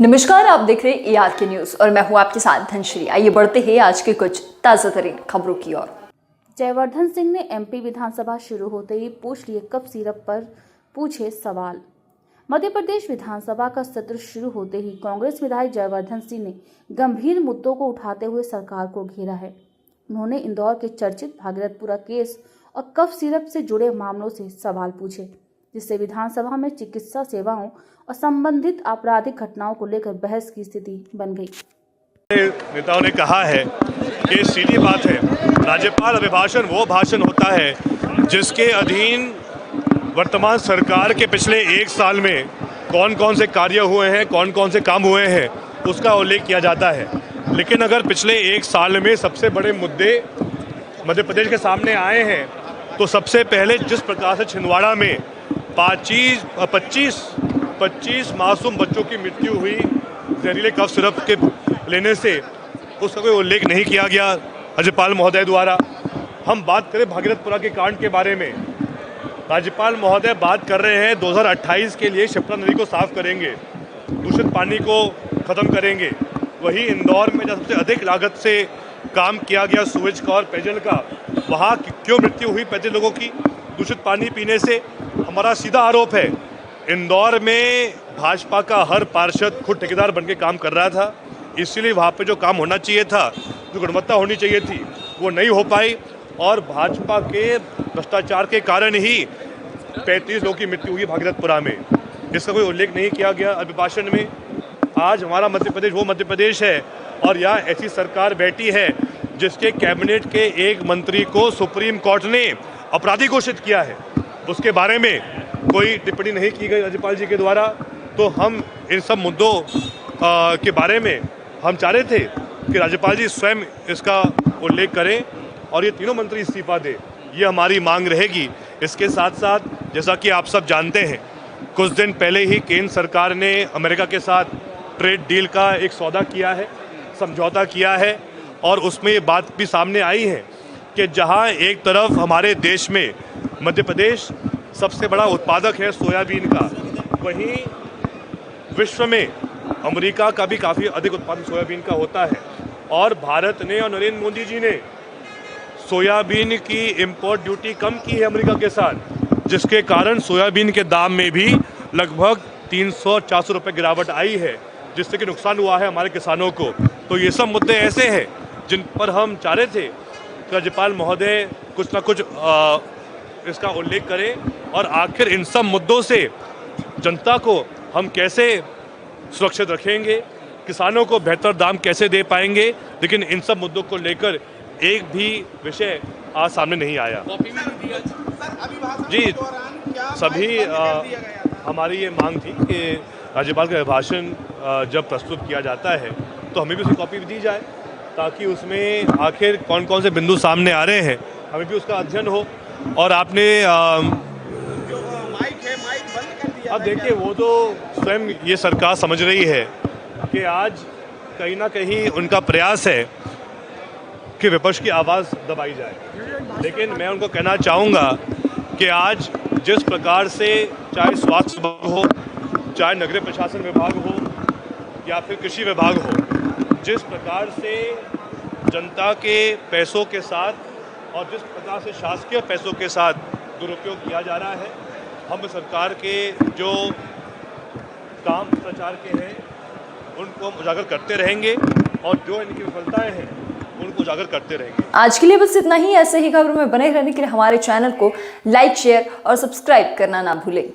नमस्कार, आप देख रहे हैं ER के न्यूज और मैं हूं आपके साथ धनश्री। आइए बढ़ते हैं आज के कुछ ताजा तरीन खबरों की ओर। जयवर्धन सिंह ने MP विधानसभा शुरू होते ही पूछ लिए कप सिरप पर पूछे सवाल। मध्य प्रदेश विधानसभा का सत्र शुरू होते ही कांग्रेस विधायक जयवर्धन सिंह ने गंभीर मुद्दों को उठाते हुए सरकार को घेरा है। उन्होंने इंदौर के चर्चित भागीरथपुरा केस और कफ सिरप से जुड़े मामलों से सवाल पूछे, जिससे विधानसभा में चिकित्सा सेवाओं और संबंधित आपराधिक घटनाओं को लेकर बहस की स्थिति बन गई। नेताओं ने कहा है कि सीधी बात है, राज्यपाल अभिभाषण वो भाषण होता है जिसके अधीन वर्तमान सरकार के पिछले एक साल में कौन कौन से कार्य हुए हैं, कौन कौन से काम हुए हैं, उसका उल्लेख किया जाता है। लेकिन अगर पिछले एक साल में सबसे बड़े मुद्दे मध्य प्रदेश के सामने आए हैं, तो सबसे पहले जिस प्रकार से छिंदवाड़ा में 25 मासूम बच्चों की मृत्यु हुई जहरीले कफ सिरप के लेने से, उसका कोई उल्लेख नहीं किया गया राज्यपाल महोदय द्वारा। हम बात करें भागीरथपुरा के कांड के बारे में, राज्यपाल महोदय बात कर रहे हैं 2028 के लिए शिप्रा नदी को साफ करेंगे, दूषित पानी को ख़त्म करेंगे। वही इंदौर में जब सबसे अधिक लागत से काम किया गया सूरज का और पेयजल का, वहाँ क्यों मृत्यु हुई 35 लोगों की दूषित पानी पीने से? हमारा सीधा आरोप है, इंदौर में भाजपा का हर पार्षद खुद ठेकेदार बनके काम कर रहा था, इसलिए वहाँ पे जो काम होना चाहिए था, जो गुणवत्ता होनी चाहिए थी, वो नहीं हो पाई और भाजपा के भ्रष्टाचार के कारण ही 35 लोगों की मृत्यु हुई भागीरथपुरा में। इसका कोई उल्लेख नहीं किया गया अभिभाषण में। आज हमारा मध्य प्रदेश वो मध्य प्रदेश है और यहाँ ऐसी सरकार बैठी है जिसके कैबिनेट के एक मंत्री को सुप्रीम कोर्ट ने अपराधी घोषित किया है, उसके बारे में कोई टिप्पणी नहीं की गई राज्यपाल जी के द्वारा। तो हम इन सब मुद्दों के बारे में हम चाह रहे थे कि राज्यपाल जी स्वयं इसका उल्लेख करें और ये तीनों मंत्री इस्तीफा दें, ये हमारी मांग रहेगी। इसके साथ साथ जैसा कि आप सब जानते हैं, कुछ दिन पहले ही केंद्र सरकार ने अमेरिका के साथ ट्रेड डील का एक सौदा किया है, समझौता किया है और उसमें ये बात भी सामने आई है कि जहां एक तरफ हमारे देश में मध्य प्रदेश सबसे बड़ा उत्पादक है सोयाबीन का, वहीं विश्व में अमेरिका का भी काफ़ी अधिक उत्पादन सोयाबीन का होता है और भारत ने और नरेंद्र मोदी जी ने सोयाबीन की इंपोर्ट ड्यूटी कम की है अमेरिका के साथ, जिसके कारण सोयाबीन के दाम में भी लगभग 300-400 रुपये गिरावट आई है, जिससे कि नुकसान हुआ है हमारे किसानों को। तो ये सब मुद्दे ऐसे हैं जिन पर हम चाह रहे थे कि राज्यपाल महोदय कुछ ना कुछ इसका उल्लेख करें और आखिर इन सब मुद्दों से जनता को हम कैसे सुरक्षित रखेंगे, किसानों को बेहतर दाम कैसे दे पाएंगे। लेकिन इन सब मुद्दों को लेकर एक भी विषय आज सामने नहीं आया। जी, सभी हमारी ये मांग थी कि राज्यपाल का अभिभाषण जब प्रस्तुत किया जाता है तो हमें भी उसकी कॉपी दी जाए, ताकि उसमें आखिर कौन कौन से बिंदु सामने आ रहे हैं, हमें भी उसका अध्ययन हो। और आपने अब देखिए, वो तो स्वयं ये सरकार समझ रही है कि आज कहीं ना कहीं उनका प्रयास है कि विपक्ष की आवाज़ दबाई जाए। लेकिन मैं उनको कहना चाहूँगा कि आज जिस प्रकार से चाहे स्वास्थ्य विभाग हो, चाहे नगरीय प्रशासन विभाग हो या फिर कृषि विभाग हो, जिस प्रकार से जनता के पैसों के साथ और जिस प्रकार से शासकीय पैसों के साथ दुरुपयोग किया जा रहा है, हम सरकार के जो काम भ्रष्टाचार के हैं उनको हम उजागर करते रहेंगे और जो इनकी विफलताएं हैं उनको उजागर करते रहेंगे। आज के लिए बस इतना ही। ऐसे ही खबरों में बने रहने के लिए हमारे चैनल को लाइक, शेयर और सब्सक्राइब करना ना भूलें।